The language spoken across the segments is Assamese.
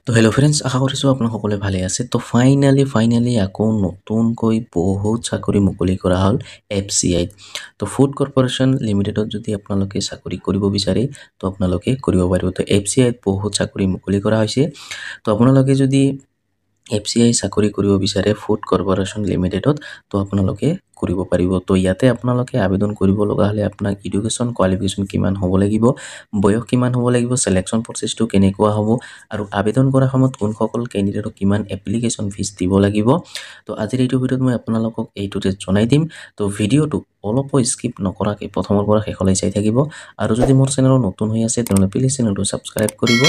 তো হেল্ল' ফ্ৰেণ্ডছ, আশা কৰিছোঁ আপোনালোক সকলোৱে ভালে আছে। তো ফাইনেলি আকৌ নতুনকৈ বহুত চাকৰি মুকলি কৰা হ'ল FCIত। তো ফুড কৰ্পৰেশ্যন লিমিটেডত যদি আপোনালোকে চাকৰি কৰিব বিচাৰে তো আপোনালোকে কৰিব পাৰিব। তো FCIত বহুত চাকৰি মুকলি কৰা হৈছে। তো আপোনালোকে যদি FCI চাকৰি কৰিব বিচাৰে ফুড কৰ্পৰেশ্যন লিমিটেডত তো আপোনালোকে কৰিব পাৰিব। তো ইয়াতে আপোনালোকে আবেদন কৰিব লগা হ'লে আপোনাক এডুকেশ্যন কোৱালিফিকেশ্যন কিমান হ'ব লাগিব, বয়স কিমান হ'ব লাগিব, চিলেকশ্যন প্ৰচেছটো কেনেকুৱা হ'ব আৰু আবেদন কৰাৰ সময়ত কোনসকল কেণ্ডিডেটক কিমান এপ্লিকেশ্যন ফিজ দিব লাগিব। তো আজিৰ এইটো ভিডিঅ'ত মই আপোনালোকক এইটোতে জনাই দিম। তো ভিডিঅ'টো অলপো স্কিপ নকৰাকৈ প্ৰথমৰ পৰা শেষলৈ চাই থাকিব। আৰু যদি মোৰ চেনেলত নতুন হৈ আছে তেনেহ'লে প্লিজ চেনেলটো ছাবস্ক্ৰাইব কৰিব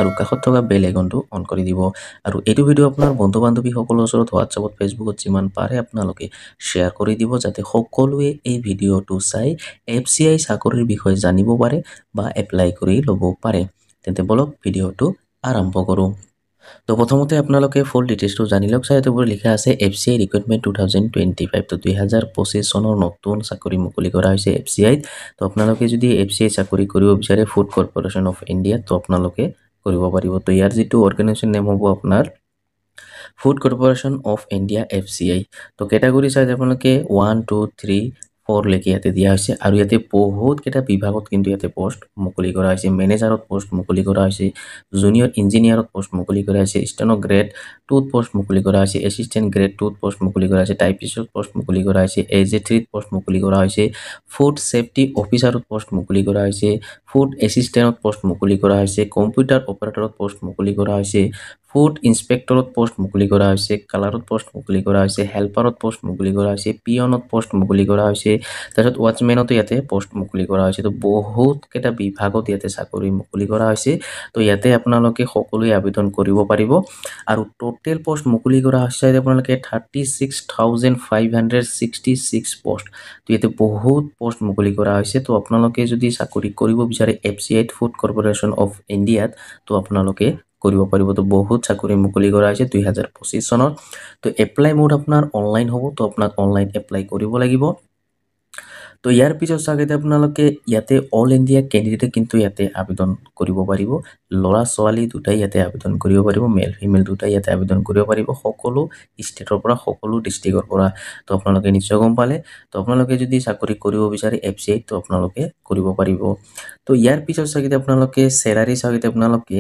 আৰু কাষত থকা বেল আইকনটো অন কৰি দিব। আৰু এইটো ভিডিঅ' আপোনাৰ বন্ধু বান্ধৱীসকলৰ ওচৰত হোৱাটছআপত ফেচবুকত যিমান পাৰে আপোনালোকে শ্বেয়াৰ কৰি দিব, যাতে সকলোৱে এই ভিডিঅ'টো চাই FCI চাকৰিৰ বিষয়ে জানিব পাৰে বা এপ্লাই কৰি ল'ব পাৰে। তেন্তে বলক ভিডিঅ'টো আৰম্ভ কৰোঁ। তো প্ৰথমতে আপোনালোকে ফুল ডিটেইলছটো জানি লওক। চাই এইটোবোৰ লিখা আছে FCI ৰিক্ৰুইটমেণ্ট 2025। তো 2025 চনৰ নতুন চাকৰি মুকলি কৰা হৈছে FCIত। তো আপোনালোকে যদি FCI চাকৰি কৰিব বিচাৰে ফুড কৰ্পৰেশ্যন অফ ইণ্ডিয়া তো আপোনালোকে কৰিব পাৰিব। তো ইয়াৰ যিটো অৰ্গেনাইজেশ্যন নেম হ'ব আপোনাৰ food corporation of India FCI। তো কেটাগৰী চাইজ আপোনালোকে 1, 2, 3, 4 লৈকে ইয়াতে দিয়া হৈছে। আৰু ইয়াতে বহুত কেইটা বিভাগত কিন্তু ইয়াতে পষ্ট মুকলি কৰা হৈছে। মেনেজাৰত পষ্ট মুকলি কৰা হৈছে, জুনিয়ৰ ইঞ্জিনিয়াৰত পষ্ট মুকলি কৰা হৈছে, ষ্টেনো গ্ৰেড 2ত পষ্ট মুকলি কৰা হৈছে, এছিষ্টেণ্ট গ্ৰেড 2ত পষ্ট মুকলি কৰা হৈছে, টাইপিষ্টত পষ্ট মুকলি কৰা হৈছে, AJ3ত পষ্ট মুকলি কৰা হৈছে, ফুড ছেফটি অফিচাৰত পষ্ট মুকলি কৰা হৈছে, ফুড এছিষ্টেণ্টত পষ্ট মুকলি কৰা হৈছে, কম্পিউটাৰ অপাৰেটৰত পষ্ট মুকলি কৰা হৈছে, ফুড ইনস্পেক্টৰত পষ্ট মুকলি কৰা হৈছে, কালাৰত পষ্ট মুকলি কৰা হৈছে, হেল্পাৰত পষ্ট মুকলি কৰা হৈছে, পিয়নত পষ্ট মুকলি কৰা হৈছে, তাৰপিছত ৱাচমেনতো ইয়াতে পষ্ট মুকলি কৰা হৈছে। তো বহুত কেইটা বিভাগত ইয়াতে চাকৰি মুকলি কৰা হৈছে। তো ইয়াতে আপোনালোকে সকলোৱে আবেদন কৰিব পাৰিব। আৰু টোটেল পষ্ট মুকলি কৰা হৈছে আপোনালোকে 36,566 পষ্ট। তো ইয়াতে বহুত পষ্ট মুকলি কৰা হৈছে। তো আপোনালোকে যদি চাকৰি কৰিব বিচাৰে FCIত ফুড কৰ্পৰেশ্যন অফ ইণ্ডিয়াত তো আপোনালোকে কৰিব পাৰিব। তো বহুত চাকৰি মুকলি কৰা হৈছে 2025 চনত। তো এপ্লাই মোড আপোনাৰ অনলাইন হ'ব। তো আপোনাক অনলাইন এপ্লাই কৰিব লাগিব। তো ইয়াৰ পিছত চাগে আপোনালোকে ইয়াতে অল ইণ্ডিয়া কেণ্ডিডেটে কিন্তু ইয়াতে আবেদন কৰিব পাৰিব। ল'ৰা ছোৱালী দুটাই ইয়াতে আবেদন কৰিব পাৰিব, মেল ফিমেল দুটাই ইয়াতে আবেদন কৰিব পাৰিব, সকলো ষ্টেটৰ পৰা, সকলো ডিষ্ট্ৰিক্টৰ পৰা। তো আপোনালোকে নিশ্চয় গম পালে। তো আপোনালোকে যদি চাকৰি কৰিব বিচাৰে FCIত তো আপোনালোকে কৰিব পাৰিব। তো ইয়াৰ পিছত চাগে আপোনালোকে চেলাৰী চাগে আপোনালোকে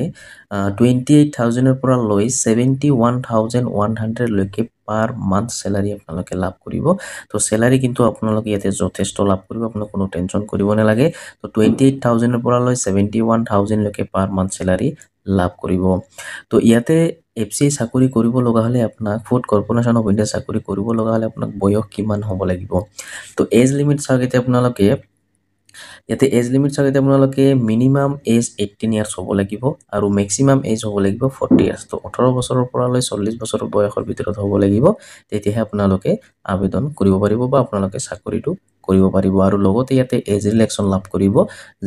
28,000ৰ পৰা লৈ 71,100 লৈকে পাৰ মান্থ চেলাৰী আপোনালোকে লাভ কৰিব। তো চেলাৰী কিন্তু আপোনালোকে ইয়াতে যথেষ্ট লাভ কৰিব, আপোনাক কোনো টেনশ্যন কৰিব নালাগে। তো 28,000ৰ পৰা লৈ 71,000 লৈকে পাৰ মান্থ চেলাৰী লাভ কৰিব। তো ইয়াতে FCI চাকৰি কৰিব লগা হ'লে আপোনাক ফুড কৰ্পৰেশ্যন অফ ইণ্ডিয়া চাকৰি কৰিব লগা হ'লে আপোনাক বয়স কিমান হ'ব লাগিব। তো এজ লিমিট চাগে আপোনালোকে ইয়াতে এজ লিমিট চাগে আপোনালোকে মিনিমাম এজ 18 ইয়াৰ্ছ হ'ব লাগিব আৰু মেক্সিমাম এজ হ'ব লাগিব 40 ইয়াৰ্ছ। তো 18 বছৰৰ পৰা লৈ 40 বছৰ বয়সৰ ভিতৰত হ'ব লাগিব, তেতিয়াহে আপোনালোকে আবেদন কৰিব পাৰিব বা আপোনালোকে চাকৰিটো কৰিব পাৰিব। আৰু লগতে ইয়াতে এজ ৰিলেক্সন লাভ কৰিব,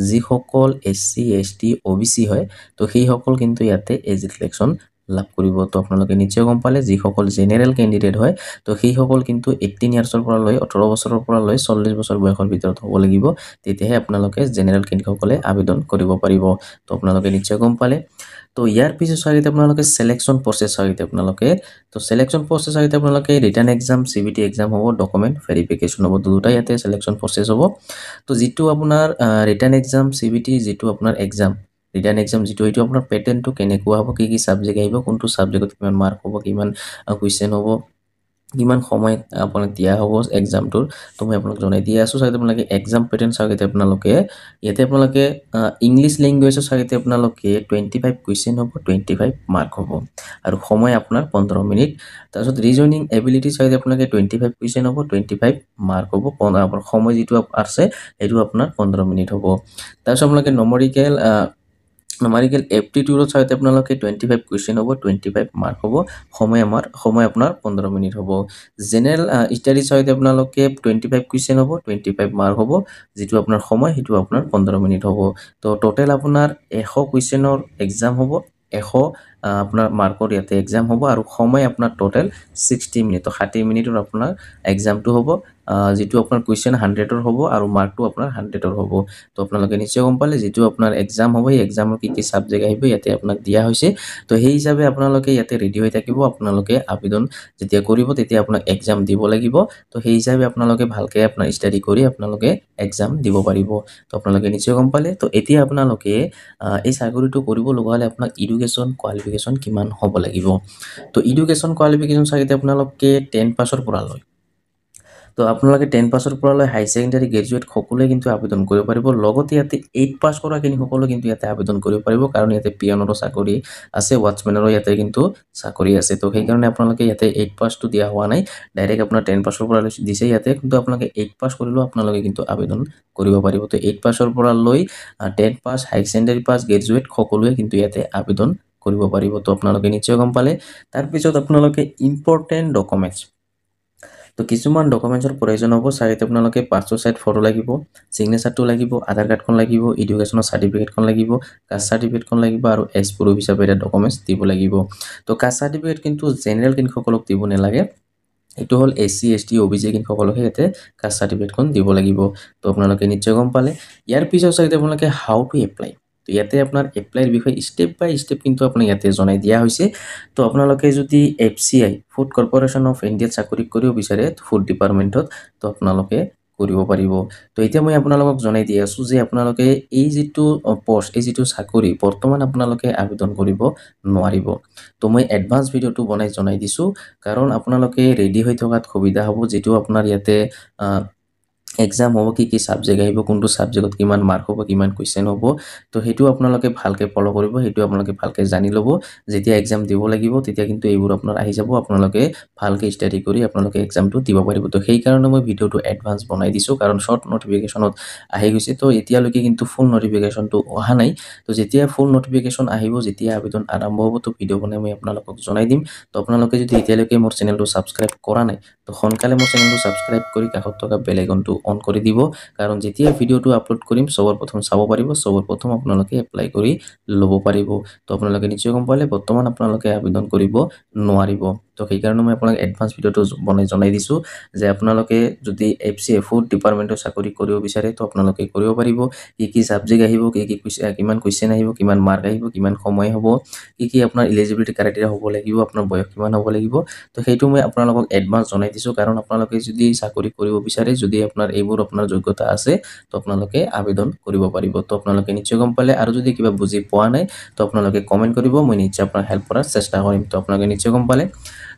যিসকল SC ST OBC হয় তো সেইসকল কিন্তু ইয়াতে এজ ৰিলেক্সন লাভ কৰিব। তো আপোনালোকে নিশ্চয় গম পালে, যিসকল জেনেৰেল কেণ্ডিডেট হয় তো সেইসকল কিন্তু 18 ইয়াৰ্ছৰ পৰা লৈ 18 বছৰৰ পৰা লৈ 40 বছৰ বয়সৰ ভিতৰত হ'ব লাগিব, তেতিয়াহে আপোনালোকে জেনেৰেল কেণ্ডিডেটসকলে আবেদন কৰিব পাৰিব। তো আপোনালোকে নিশ্চয় গম পালে। তো ইয়াৰ পিছত চাগে আপোনালোকে চিলেকশ্যন প্ৰচেছ চাগে আপোনালোকে তো চিলেকশ্যন প্ৰচেছ চাগে আপোনালোকে ৰিটাৰ্ণ এক্সাম CBT এক্সাম হ'ব, ডকুমেণ্ট ভেৰিফিকেশ্যন হ'ব, দুটাই ইয়াতে চিলেকশ্যন প্ৰচেছ হ'ব। তো যিটো আপোনাৰ ৰিটাৰ্ণ এক্সাম CBT যিটো আপোনাৰ এক্সাম ৰিটাৰ্ণ এক্সাম যিটো এইটো আপোনাৰ পেটাৰ্ণটো কেনেকুৱা হ'ব, কি ছাবজেক্ট আহিব, কোনটো ছাবজেক্টত কিমান মাৰ্ক হ'ব, কিমান কুৱেশ্যন হ'ব, কিমান সময়ত আপোনাক দিয়া হ'ব এক্সামটোৰ, তো মই আপোনাক জনাই দি আছোঁ। চাগে আপোনালোকে এক্সাম পেটাৰ্ণ চাগে আপোনালোকে ইয়াতে আপোনালোকে ইংলিছ লেংগুৱেজৰ চাগে আপোনালোকে 25 কুৱেশ্যন হ'ব, 25 মাৰ্ক হ'ব আৰু সময় আপোনাৰ 15 মিনিট। তাৰপিছত ৰিজনিং এবিলিটি চাগে আপোনালোকে 25 কুৱেশ্যন হ'ব, 25 মাৰ্ক হ'ব, আপোনাৰ সময় যিটো আছে সেইটো আপোনাৰ 15 মিনিট হ'ব। তাৰপিছত আপোনালোকে নমাৰিকেল এপ্টিটিউডত চাগে আপোনালোকে 25 কুৱেশ্যন হ'ব, 25 মাৰ্ক হ'ব, সময় আপোনাৰ 15 মিনিট হ'ব। জেনেৰেল ষ্টাডিজ চাগে আপোনালোকে 25 কুৱেশ্যন হ'ব, 25 মাৰ্ক হ'ব, যিটো আপোনাৰ সময় সেইটো আপোনাৰ 15 মিনিট হ'ব। তো টোটেল আপোনাৰ 100 কুৱেশ্যনৰ এক্সাম হ'ব, 100 আপোনাৰ মাৰ্কৰ ইয়াতে এক্সাম হ'ব আৰু সময় আপোনাৰ টোটেল 60 মিনিট। তো 60 মিনিটৰ আপোনাৰ এক্সামটো হ'ব যেটো আপোনাৰ কুৱেশ্যন 100ৰ হ'ব আৰু মাৰ্কটো আপোনাৰ 100ৰ হ'ব তো আপোনালোকে নিশ্চয় গম পালে যেটো আপোনাৰ এক্সাম হ'ব এই এক্সামৰ কি সাবজেক্ট আহিব ইয়াতে আপোনাক দিয়া হৈছে তো সেই হিচাপে আপোনালোকে ইয়াতে ৰেডি হৈ থাকিব আপোনালোকে আবেদন যেতিয়া কৰিব তেতিয়া আপোনাক এক্সাম দিব লাগিব তো সেই হিচাপে আপোনালোকে ভালকে আপোনাৰ ষ্টাডি কৰি আপোনালোকে এক্সাম দিব পাৰিব তো আপোনালোকে নিশ্চয় গম পালে তো এতিয়া আপোনালোকে এই চাকৰিটো কৰিব লগা হলে আপোনাক এডুকেশ্যন কোৱালিফিকেশ্যন কিমান হ'ব লাগিব তো এডুকেশ্যন কোৱালিফিকেশ্যন চাগিতে আপোনালোকে 10 পাছৰ পৰা লয় তো আপোনালোকে 10 পাছৰ পৰা লৈ হাই সেকেন্ডাৰী গ্ৰেজুৱেট সকলোৱে কিন্তু আবেদন কৰিব পাৰিব লগতে ইয়াতে 8 পাছ কৰা কিনি সকলো কিন্তু ইয়াতে আবেদন কৰিব পাৰিব কাৰণ ইয়াতে পিয়নৰো চাকৰি আছে ওয়াচমেনৰো ইয়াতে কিন্তু চাকৰি আছে তো সেই কাৰণে আপোনালোকে ইয়াতে 8 পাছটো দিয়া হোৱা নাই ডাইৰেক্ট আপোনাৰ 10 পাছৰ পৰা দিছে ইয়াতে কিন্তু আপোনালোকে 8 পাছ কৰিলেও আপোনালোকে কিন্তু আবেদন কৰিব পাৰিব তো 8 পাছৰ পৰা লৈ 10 পাছ হাই সেকেন্ডাৰী পাছ গ্ৰেজুৱেট সকলোৱে কিন্তু ইয়াতে আবেদন কৰিব পাৰিব তো আপোনালোকে নিশ্চয় গম পালে তাৰ পিছত আপোনালোকে ইম্পৰ্টেন্ট ডকুমেন্টছ তো কিছুমান ডকুমেন্টছৰ প্ৰয়োজন হ'ব চাইতে আপোনালোকে পাছপোৰ্ট সাইজ ফটো লাগিব সিগনেচাৰটো লাগিব আধাৰ কাৰ্ডখন লাগিব এডুকেশ্যনৰ সাৰ্টিফিকেটখন লাগিব কাষ্ট সাৰ্টিফিকেটখন লাগিব আৰু এজ প্ৰুফ হিচাপে এটা ডকুমেন্টছ দিব লাগিব তো কাষ্ট সাৰ্টিফিকেট কিন্তু জেনাৰেল কিনসকলক দিব নালাগে এটো হল এসসি এসটি ওবিসি কিনসকলকে এতে কাষ্ট সাৰ্টিফিকেটখন দিব লাগিব তো আপোনালোকে নিশ্চয় গম পালে ইয়াৰ পিছত চাইতে আপোনালোকে হাউ টু এপ্লাই তো ইয়াতে আপোনাৰ এপ্লাইৰ বিষয়ে স্টেপ বাই স্টেপ কিন্তু আপোনাক ইয়াতে জনাই দিয়া হৈছে তো আপোনালোকে যদি FCI food corporation of India চাকৰি কৰিব বিচাৰে ফুড ডিপাৰ্টমেন্টত তো আপোনালোকে কৰিব পাৰিব তো এতিয়া মই আপোনালোকক জনাই দি আছো যে আপোনালোকে এই যেটো পোষ্ট এই যেটো চাকৰি বৰ্তমান আপোনালোকে আবেদন কৰিব নোৱাৰিব তো মই এডভান্স ভিডিওটো বনাই জনাই দিছো কাৰণ আপোনালোকে ৰেডি হৈ থকাত সুবিধা হ'ব যেটো আপোনাৰ ইয়াতে এক্সাম হ'ব কি সাবজেক্ট আহিব কোনটো সাবজেক্টত কিমান মাৰ্ক হ'ব কিমান কোৱেশ্চন হ'ব তো হেতু আপোনালোকে ভালকে ফলো কৰিব হেতু আপোনালোকে ভালকে জানি ল'ব যেতিয়া এক্সাম দিব লাগিব তেতিয়া কিন্তু এইবোৰ আপোনাৰ আহি যাব আপোনালোকে ভালকে ষ্টাডি কৰি আপোনালোকে এক্সামটো দিব পাৰিব তো সেই কাৰণে মই ভিডিওটো এডভান্স বনাই দিছো কাৰণ শৰ্ট নোটিফিকেশনত আহি গৈছে তো এতিয়ালৈকে কিন্তু ফুল নোটিফিকেশনটো অহা নাই তো যেতিয়া ফুল নোটিফিকেশন আহিব যেতিয়া আবেদন আৰম্ভ হ'ব তো ভিডিও বনাই মই আপোনালোকক জনাই দিম তো আপোনালোকে যদি এতিয়ালৈকে মোৰ চেনেলটো সাবস্ক্ৰাইব কৰা নাই তো সোনকালে মোৰ চেনেলটো সাবস্ক্ৰাইব কৰি কাষত থকা বেল আইকনটো অন কৰি দিব কাৰণ যেতিয়া ভিডিওটো আপলোড কৰিম সবৰ প্ৰথম চাব পাৰিব সবৰ প্ৰথম আপোনালোকে এপ্লাই কৰি ল'ব পাৰিব তো আপোনালোকে নিশ্চয় গম পালে বৰ্তমান আপোনালোকে আবেদন কৰিব নোৱাৰিব তো সেই কাৰণে মই আপোনাক এডভান্স ভিডিওটো বনাই জনাই দিছো যে আপোনালোকে যদি এফসিএ ফুড ডিপাৰ্টমেন্টৰ চাকৰি কৰিব বিচাৰে তো আপোনালোকে কৰিব পাৰিব কি সাবজেক্ট আহিব কিমান কোৱেশ্চন আহিব কিমান মাৰ্ক আহিব কিমান সময় হ'ব কি আপোনাৰ এলিজিবিলিটি ক্ৰাইটেৰিয়া হ'ব লাগিব আপোনাৰ বয়স কিমান হ'ব লাগিব তো সেইটো মই আপোনালোকক এডভান্স জনাই দিছো কাৰণ আপোনালোকে যদি চাকৰি কৰিব বিচাৰে যদি আপোনাৰ এইবোৰ আপোনাৰ যোগ্যতা আছে তো আপোনালোকে আবেদন কৰিব পাৰিব তো আপোনালোকে নিশ্চয় গম পালে আৰু যদি কিবা বুজি পোৱা নাই তো আপোনালোকে কমেন্ট কৰিব মই নিশ্চয় আপোনাৰ হেল্প কৰাৰ চেষ্টা কৰিম তো আপোনালোকে নিশ্চয় গম পালে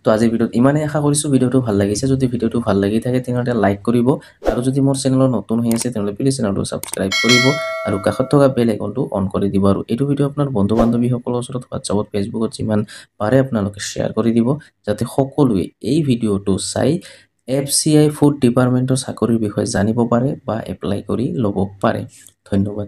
তো আজি ভিডিওত ইমানে আশা কৰিছো ভিডিওটো ভাল লাগিছে যদি ভিডিওটো ভাল লাগি থাকে তেনতে লাইক কৰিব আৰু যদি মোৰ চেনেলত নতুন হৈ আছে তেনলে প্লিজ চেনেলটো সাবস্ক্ৰাইব কৰিব আৰু কাষত থকা বেল আইকনটো অন কৰি দিব আৰু এইটো ভিডিও আপোনাৰ বন্ধু বান্ধৱী সকলৰ ওচৰত WhatsAppত ফেসবুকত যিমান পাৰে আপোনালোকে শেয়াৰ কৰি দিব যাতে সকলোৱে এই ভিডিওটো চাই এফসিআই ফুড ডিপাৰ্টমেন্টৰ চাকৰিৰ বিষয়ে জানিব পাৰে বা এপ্লাই কৰি ল'ব পাৰে ধন্যবাদ